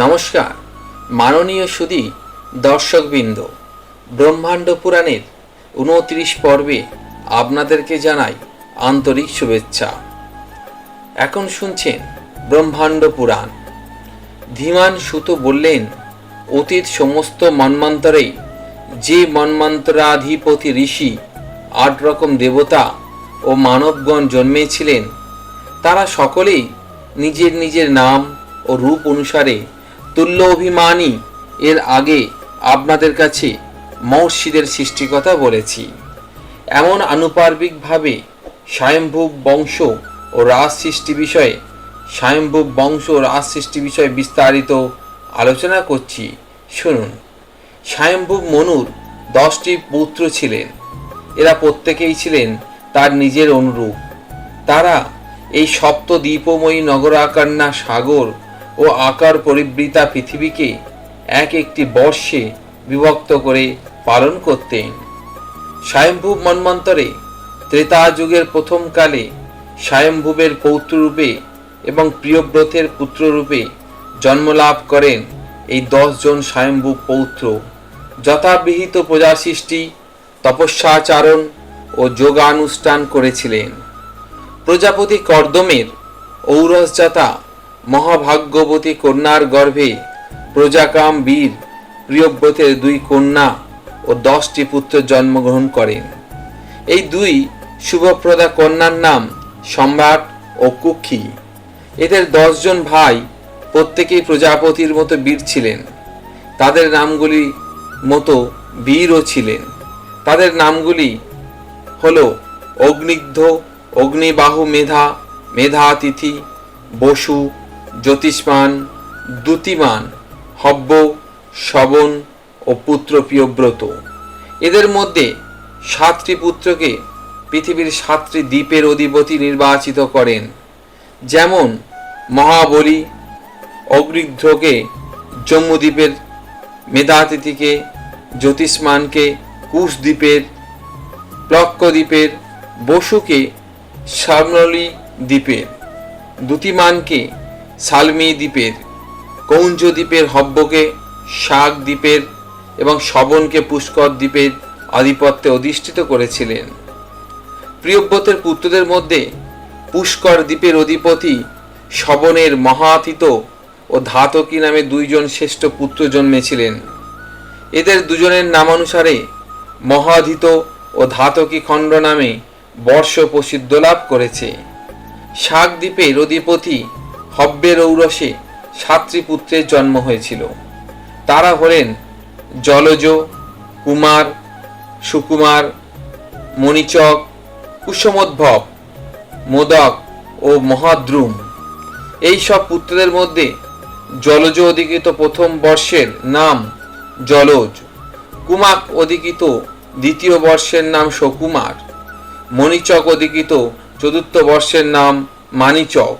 নমস্কার মাননীয় সুধী দর্শকবৃন্দ, ব্রহ্মাণ্ড পুরাণের 29 পর্বে আপনাদেরকে জানাই আন্তরিক শুভেচ্ছা। এখন শুনছেন ব্রহ্মাণ্ড পুরাণ। ধীমান সুত বললেন, অতীত সমস্ত মন্বন্তরেই যে মন্বন্তরাধিপতি ঋষি 8 রকম দেবতা ও মানবগণ জন্মেছিলেন, তারা সকলেই নিজের নিজের নাম ও রূপ অনুসারে তুল্য অভিমানী। এর আগে আপনাদের কাছে মহর্ষিদের সৃষ্টির কথা বলেছি। এমন আনুপার্বিকভাবে স্বয়ম্ভুব বংশ ও রাজ সৃষ্টি বিষয়ে বিস্তারিত আলোচনা করছি, শুনুন। স্বয়ম্ভুব মনুর 10টি পুত্র ছিলেন। এরা প্রত্যেকেই ছিলেন তার নিজের অনুরূপ। তারা এই সপ্তদ্বীপময়ী নগরাকান্না সাগর ও আকার পরিবৃতা পৃথিবীকে একটি বর্ষে বিভক্ত করে পালন করতেন। স্বয়ম্ভুব মন্বন্তরে ত্রেতা যুগের প্রথমকালে স্বয়ম্ভুবের পৌত্ররূপে এবং প্রিয়ব্রতের পুত্ররূপে জন্মলাভ করেন এই 10 জন স্বয়ম্ভুব পৌত্র। যথাবিহিত প্রজা সৃষ্টি, তপস্যাচরণ ও যোগানুষ্ঠান করেছিলেন। প্রজাপতি কর্দমের ঔরসজাতা মহাভাগ্যবতী কন্যার গর্ভে প্রজাকাম বীর প্রিয়ব্রতের 2 কন্যা ও 10টি পুত্র জন্মগ্রহণ করেন। এই 2 শুভপ্রদা কন্যার নাম সম্রাট ও কুক্ষী। এদের 10 জন ভাই প্রত্যেকেই প্রজাপতির মতো বীর ছিলেন। তাদের নামগুলি মতো বীরও ছিলেন। তাদের নামগুলি হল অগ্নিগ্ধ, অগ্নিবাহু মেধা, মেধাতিথি, বসু, জ্যোতিষ্মান, দ্যুতিমান, হব্য, শবন ও পুত্র প্রিয়ব্রত। এদের মধ্যে 7টি পুত্রকে পৃথিবীর 7টি দ্বীপের অধিপতি নির্বাচিত করেন, যেমন মহাবলী অগ্নিগ্ধকে জম্মুদ্বীপের, মেধাতিথিকে জ্যোতিষ্মানকে কুশদ্বীপের, প্লক্কদ্বীপের, বসুকে সাবনলী দ্বীপের, দ্যুতিমানকে সালমি দ্বীপের, কৌঞ্জ দ্বীপের, হব্যকে শাক দ্বীপের এবং শবনকে পুষ্কর দ্বীপের আধিপত্যে অধিষ্ঠিত করেছিলেন। প্রিয়ব্রতের পুত্রদের মধ্যে পুষ্কর দ্বীপের অধিপতি শবনের মহাতীত ও ধাতকী নামে 2 জন শ্রেষ্ঠ পুত্র জন্মেছিলেন। এদের দুজনের নামানুসারে মহাধীত ও ধাতকী খণ্ড নামে বর্ষ প্রসিদ্ধ লাভ করেছে। শাক দ্বীপের অধিপতি হব্যের ঔরসে 7টি পুত্রের জন্ম হয়েছিল। তারা হলেন জলজ, কুমার, সুকুমার, মণিচক, কুসুমোদ্ভব, মোদক ও মহাদ্রুম। এই সব পুত্রদের মধ্যে জলজ অধিকৃত প্রথম বর্ষের নাম জলজ, কুমাক অধিকৃত দ্বিতীয় বর্ষের নাম সুকুমার, মণিচক অধিকৃত চতুর্থ বর্ষের নাম মানিচক,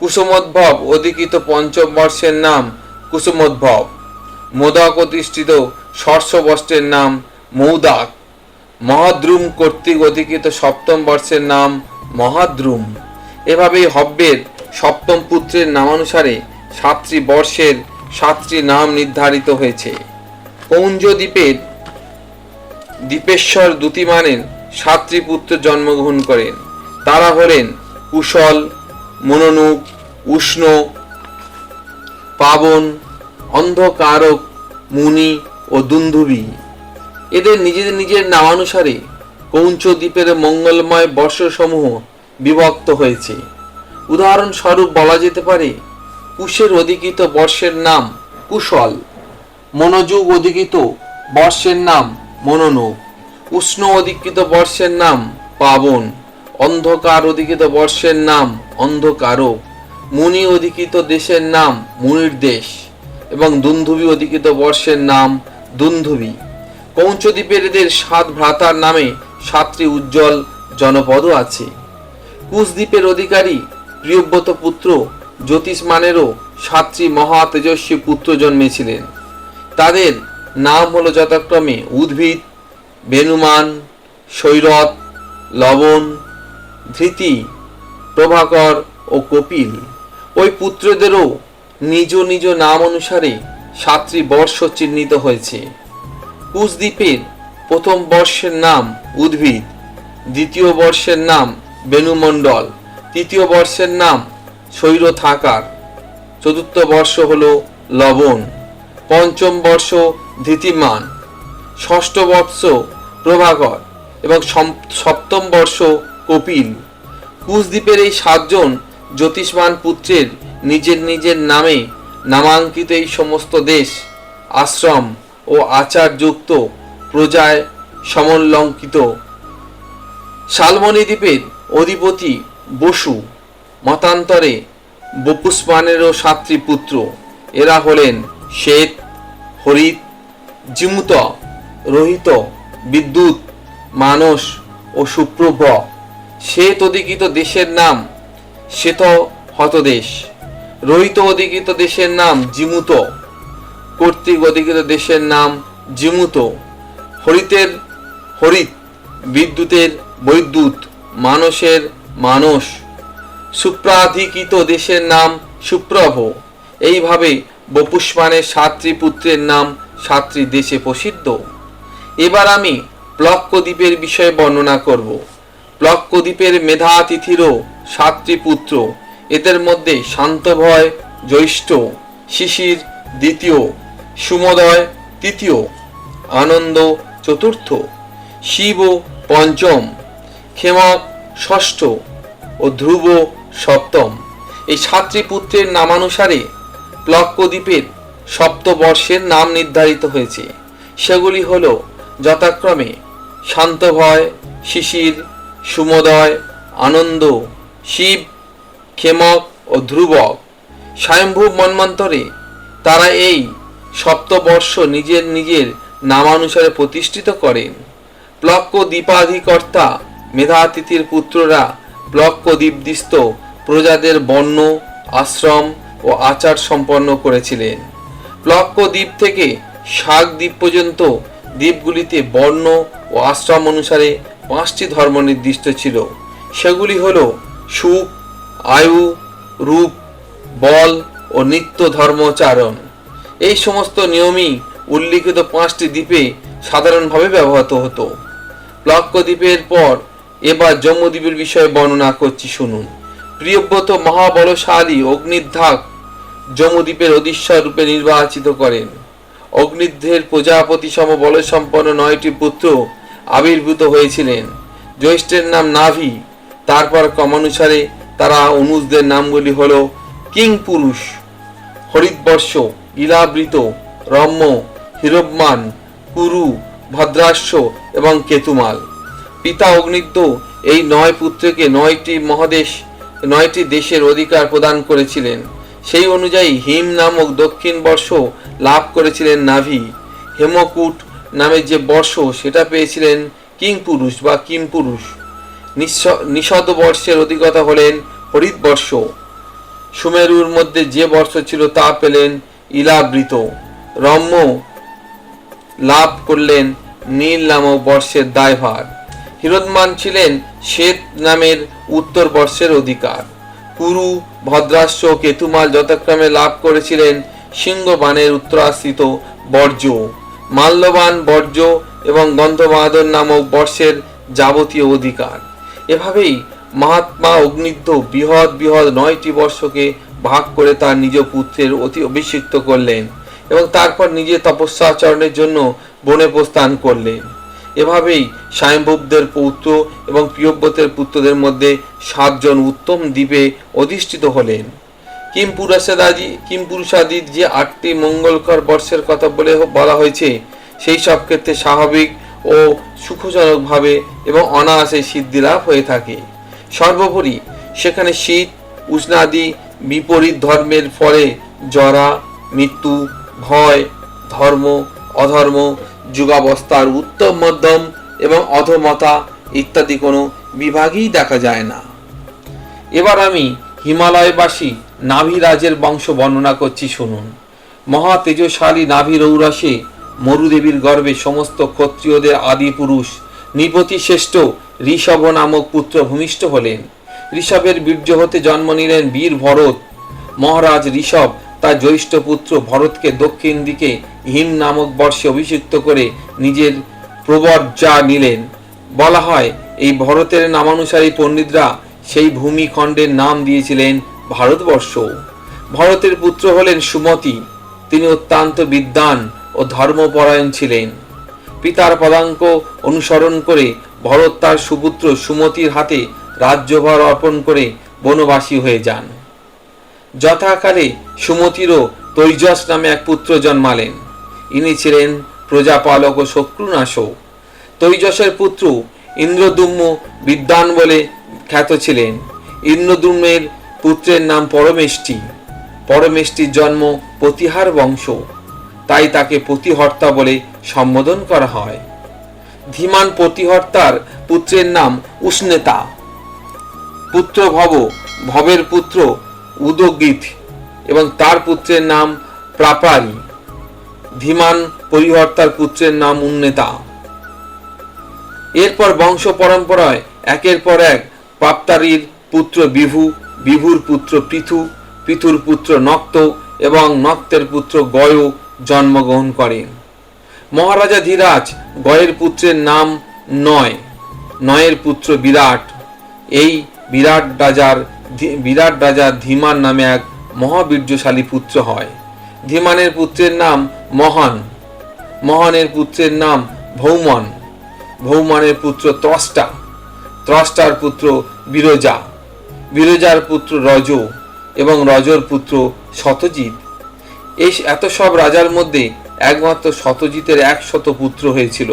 কুসুমোদ্ভব অধিকৃত পঞ্চম বর্ষের নাম কুসুমোদ্ভব, মোদক অধিষ্ঠিত ষষ্ঠ বর্ষের নাম মৌদাক, মহাদ্রুম কর্তৃক অধিকৃত সপ্তম বর্ষের নাম মহাদ্রুম। এভাবেই হব্যের 7ম পুত্রের নামানুসারে 7টি বর্ষের 7টি নাম নির্ধারিত হয়েছে। কৌঞ্জ দ্বীপের দ্বীপেশ্বর দ্যুতিমানের 7টি পুত্র জন্মগ্রহণ করেন। তারা হলেন কুশল, মনোনুক, উষ্ণ, পাবন, অন্ধকারক, মুনি ও দুন্ধুবি। এদের নিজেদের নিজের নামানুসারে কৌঞ্চ দ্বীপের মঙ্গলময় বর্ষসমূহ বিভক্ত হয়েছে। উদাহরণস্বরূপ বলা যেতে পারে, কুশের অধিকৃত বর্ষের নাম কুশল, মনোযোগ অধিকৃত বর্ষের নাম মনোনুক, উষ্ণ অধিকৃত বর্ষের নাম পাবন, অন্ধকার অধিকৃত বর্ষের নাম অন্ধকারক, মুনি অধিকৃত দেশের নাম মুনির দেশ এবং দুন্ধুবি অধিকৃত বর্ষের নাম দুন্ধুবি। কৌঞ্চদ্বীপের এদের 7 ভ্রাতার নামে 7টি উজ্জ্বল জনপদও আছে। কুশদ্বীপের অধিকারী প্রিয়ব্রত পুত্র জ্যোতিষ্মানেরও 7টি মহা তেজস্বী পুত্র জন্মেছিলেন। তাদের নাম হল যথাক্রমে উদ্ভিদ, বেণুমান, শৈরথ, লবণ, ধৃতি, প্রভাকর ও কপিল। ওই পুত্রদেরও নিজ নিজ নাম অনুসারে 7টি বর্ষ চিহ্নিত হয়েছে। কুশদ্বীপের প্রথম বর্ষের নাম উদ্ভিদ, দ্বিতীয় বর্ষের নাম বেণুমণ্ডল, তৃতীয় বর্ষের নাম স্বৈরথাকার, চতুর্থ বর্ষ হল লবণ, পঞ্চম বর্ষ ধৃতিমান, ষষ্ঠ বর্ষ প্রভাকর এবং সপ্তম বর্ষ কপিল। কুশদ্বীপের এই 7 জন জ্যোতিষ্মান পুত্রের নিজের নিজের নামে নামাঙ্কিত এই সমস্ত দেশ, আশ্রম ও আচারযুক্ত প্রজায় সমলঙ্কিত। শালমণি দ্বীপের অধিপতি বসু, মতান্তরে বপুষ্মানেরও 7টি পুত্র। এরা হলেন শ্বেত, হরিত, জিমুত, রোহিত, বিদ্যুৎ, মানস ও সুপ্রভ। শ্বেত অধিকৃত দেশের নাম শ্বেত হতদেশ, রোহিত অধিকৃত দেশের নাম জিমুত, কর্তৃক অধিকৃত দেশের নাম জিমুত, হরিতের হরিত, বিদ্যুতের বৈদ্যুৎ, মানসের মানস, সুপ্রাধিকৃত দেশের নাম সুপ্রভ। এইভাবে বপুষ্মানের 7টি পুত্রের নাম 7টি দেশে প্রসিদ্ধ। এবার আমি প্লক্ক দ্বীপের বিষয়ে বর্ণনা করব। প্লক্ক দ্বীপের মেধাতিথিরও 7টি পুত্র। এদের মধ্যে শান্তভয় জ্যৈষ্ঠ, শিশির দ্বিতীয়, সুমোদয় তৃতীয়, আনন্দ চতুর্থ, শিব পঞ্চম, ক্ষেমক ষষ্ঠ ও ধ্রুব সপ্তম। এই 7টি পুত্রের নামানুসারে প্লক্ক দ্বীপের সপ্তবর্ষের নাম নির্ধারিত হয়েছে। সেগুলি হল যথাক্রমে শান্তভয়, শিশির, সুমোদয়, আনন্দ, শিব, ক্ষেমক ও ধ্রুবক। স্বয়ম্ভূ মন্বন্তরে তারা এই সপ্তবর্ষ নিজের নিজের নামানুসারে প্রতিষ্ঠিত করেন। প্লক্ক দ্বীপাধিকর্তা মেধাতিথির পুত্ররা প্লক্ক দ্বীপস্থ প্রজাদের বর্ণ, আশ্রম ও আচার সম্পন্ন করেছিলেন। প্লক্ক দ্বীপ থেকে শাক দ্বীপ পর্যন্ত দ্বীপগুলিতে বর্ণ ও আশ্রম অনুসারে 5টি ধর্ম নির্দিষ্ট ছিল। সেগুলি হল সুখ, আয়ু, রূপ, বল ও নিত্য ধর্মচারণ। এই সমস্ত নিয়মই উল্লিখিত 5টি দ্বীপে সাধারণভাবে ব্যবহৃত হতো। প্লক্ক দ্বীপের পর এবার জম্বুদ্বীপের বিষয়ে বর্ণনা করছি, শুনুন। প্রিয়ব্রত মহাবলশালী অগ্নিধ্বাক জম্বুদ্বীপের অধীশ্বর রূপে নির্বাচিত করেন। অগ্নিধ্বের প্রজাপতি সম বলসম্পন্ন 9টি পুত্র আবির্ভূত হয়েছিলেন। জ্যৈষ্ঠের নাম নাভি। তারপর ক্রমানুসারে তারা অনুজদের নামগুলি হল কিংপুরুষ, হরিতবর্ষ, ইলাবৃত, রম্য, হিরব্মান, কুরু, ভদ্রাস্য এবং কেতুমাল। পিতা অগ্নিধ্ব এই 9 পুত্রকে 9টি দেশের অধিকার প্রদান করেছিলেন। সেই অনুযায়ী হিম নামক দক্ষিণ বর্ষ লাভ করেছিলেন নাভি। হেমকূট নামে যে বর্ষ সেটা পেয়েছিলেন কিংপুরুষ বা কিমপুরুষ। নিষদ বর্ষের অধিকতা হলেন হরিতবর্ষ। সুমেরুর মধ্যে যে বর্ষ ছিল তা পেলেন ইলাবৃত। রম্য লাভ করলেন নীল নামক বর্ষের দায়ভার। হিরোদমান ছিলেন শ্বেত নামের উত্তর বর্ষের অধিকার। কুরু, ভদ্রাস্য, কেতুমাল যথাক্রমে লাভ করেছিলেন সিংহবানের উত্তরাশ্রিত বর্জ্য, মাল্যবান বর্জ্য এবং গন্ধমাদন নামক বর্ষের যাবতীয় অধিকার। এভাবেই মহাত্মা অগ্নিধ্ব বৃহৎ 9টি বর্ষকে ভাগ করে তার নিজ পুত্রের অভিষিক্ত করলেন এবং তারপর নিজে তপস্যাচরণের জন্য বনে প্রস্থান করলেন। এভাবেই স্বয়ম্ভুবদের পুত্র এবং প্রিয়ব্রতের পুত্রদের মধ্যে 7 জন উত্তম দ্বীপে অধিষ্ঠিত হলেন। কিমপুরুষাদির যে 8টি মঙ্গলকর বর্ষের কথা বলা হয়েছে, সেই সব ক্ষেত্রে স্বাভাবিক ও সুখজনকভাবে এবং অনায়াসে সিদ্ধিলাভ হয়ে থাকে। সর্বোপরি সেখানে শীত, উষ্ণাদি বিপরীত ধর্মের ফলে জরা, মৃত্যু, ভয়, ধর্ম, অধর্ম, যুগাবস্থার উত্তম মধ্যম এবং অধমতা ইত্যাদি কোনো বিভাগই দেখা যায় না। এবার আমি হিমালয়বাসী নাভিরাজের বংশ বর্ণনা করছি, শুনুন। মহা তেজস্বালী নাভির ঔরসে মরুদেবীর গর্ভে সমস্ত ক্ষত্রিয়দের আদি পুরুষ নৃপতি শ্রেষ্ঠ ঋষভ নামক পুত্র ভূমিষ্ঠ হলেন। ঋষভের বীর্য হতে জন্ম নিলেন বীর ভরত। মহারাজ ঋষভ তার তার জ্যৈষ্ঠ পুত্র ভরতকে দক্ষিণ দিকে হিম নামক বর্ষে অভিষিক্ত করে নিজের প্রবর্যা নিলেন। বলা হয় এই ভরতের নামানুসারী পণ্ডিতরা সেই ভূমিখণ্ডের নাম দিয়েছিলেন ভারতবর্ষ। ভরতের পুত্র হলেন সুমতি। তিনি অত্যন্ত বিদ্বান ও ধর্মপরায়ণ ছিলেন। পিতার পদাঙ্ক অনুসরণ করে ভরত তার সুপুত্র সুমতির হাতে রাজ্যভার অর্পণ করে বনবাসী হয়ে যান। যথাকালে সুমতিরও তৈজস নামে এক পুত্র জন্মালেন। ইনি ছিলেন প্রজাপালক ও শত্রুনাশক। তৈজসের পুত্র ইন্দ্রদুম্ন বিদ্বান বলে খ্যাত ছিলেন। ইন্দ্রদুম্নের পুত্রের নাম পরমেষ্টি। পরমেষ্টির জন্ম প্রতিহার বংশ, তাই তাকে প্রতিহর্তা বলে সম্বোধন করা হয়। ধীমান প্রতিহর্তার পুত্রের নাম উষ্ণেতা। পুত্র ভব, ভবের পুত্র উদগীত এবং তার পুত্রের নাম প্রাপারী। ধীমান পরিহর্তার পুত্রের নাম উন্নেতা। এরপর বংশ পরম্পরায় একের পর এক প্রাপ্তারীর পুত্র বিভু, বিভুর পুত্র পৃথু, পৃথুর পুত্র নক্ত এবং নক্তের পুত্র গয় জন্মগ্রহণ করেন। মহারাজা ধীরাজ গয়ের পুত্রের নাম নয়, নয়ের পুত্র বিরাট। এই বিরাট রাজার ধীমান নামে এক মহাবীর্যশালী পুত্র হয়। ধীমানের পুত্রের নাম মহান, মহানের পুত্রের নাম ভৌমন, ভৌমানের পুত্র ত্রষ্টা, ত্রষ্টার পুত্র বিরজা, বিরজার পুত্র রজ এবং রজর পুত্র শতজিৎ। এই এত সব রাজার মধ্যে একমাত্র শতজিতের 100 পুত্র হয়েছিল।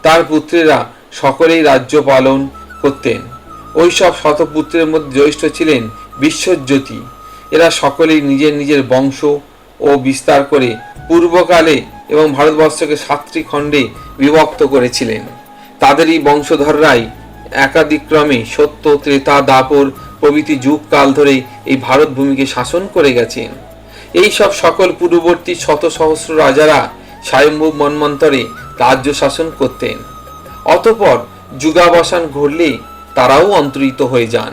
তার পুত্রেরা সকলেই রাজ্য পালন করতেন। ওই সব শতপুত্রের মধ্যে জ্যেষ্ঠ ছিলেন বিশ্বজ্যোতি। এরা সকলেই নিজের নিজের বংশ ও বিস্তার করে পূর্বকালে এবং ভারতবর্ষকে 7টি খণ্ডে বিভক্ত করেছিলেন। তাদেরই বংশধররাই একাদিক্রমে সত্য, ত্রেতা, দাপর প্রভৃতি যুগকাল ধরে এই ভারত ভূমিকে শাসন করে গেছেন। এই সব সকল পূর্ববর্তী শত সহস্র রাজারা স্বয়ম্ভূ মন্বন্তরে রাজ্য শাসন করতেন। অতঃপর যুগাবসান ঘটলে তারাও অন্তর্হিত হয়ে যান।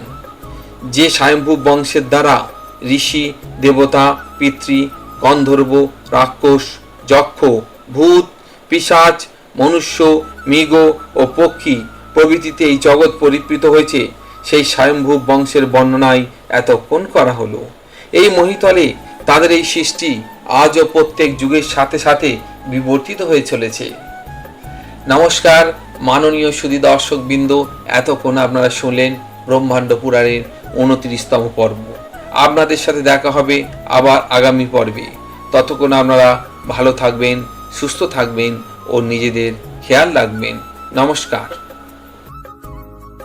যে স্বয়ম্ভূ বংশের দ্বারা ঋষি, দেবতা, পিতৃ, গন্ধর্ব, রাক্ষস, যক্ষ, ভূত, পিশাচ, মনুষ্য, মৃগ ও পক্ষী প্রভৃতিতে এই জগৎ পরিবৃত হয়েছে, সেই স্বয়ম্ভূ বংশের বর্ণনাই এতক্ষণ করা হলো। এই মহিতলে তাদের এই সৃষ্টি আজও প্রত্যেক যুগের সাথে সাথে বিবর্তিত হয়ে চলেছে। নমস্কার মাননীয় সুধী দর্শকবৃন্দ, এতক্ষণ আপনারা শুনলেন ব্রহ্মাণ্ড পুরাণের 29তম পর্ব। আপনাদের সাথে দেখা হবে আবার আগামী পর্বে। ততক্ষণ আপনারা ভালো থাকবেন, সুস্থ থাকবেন ও নিজেদের খেয়াল রাখবেন। নমস্কার।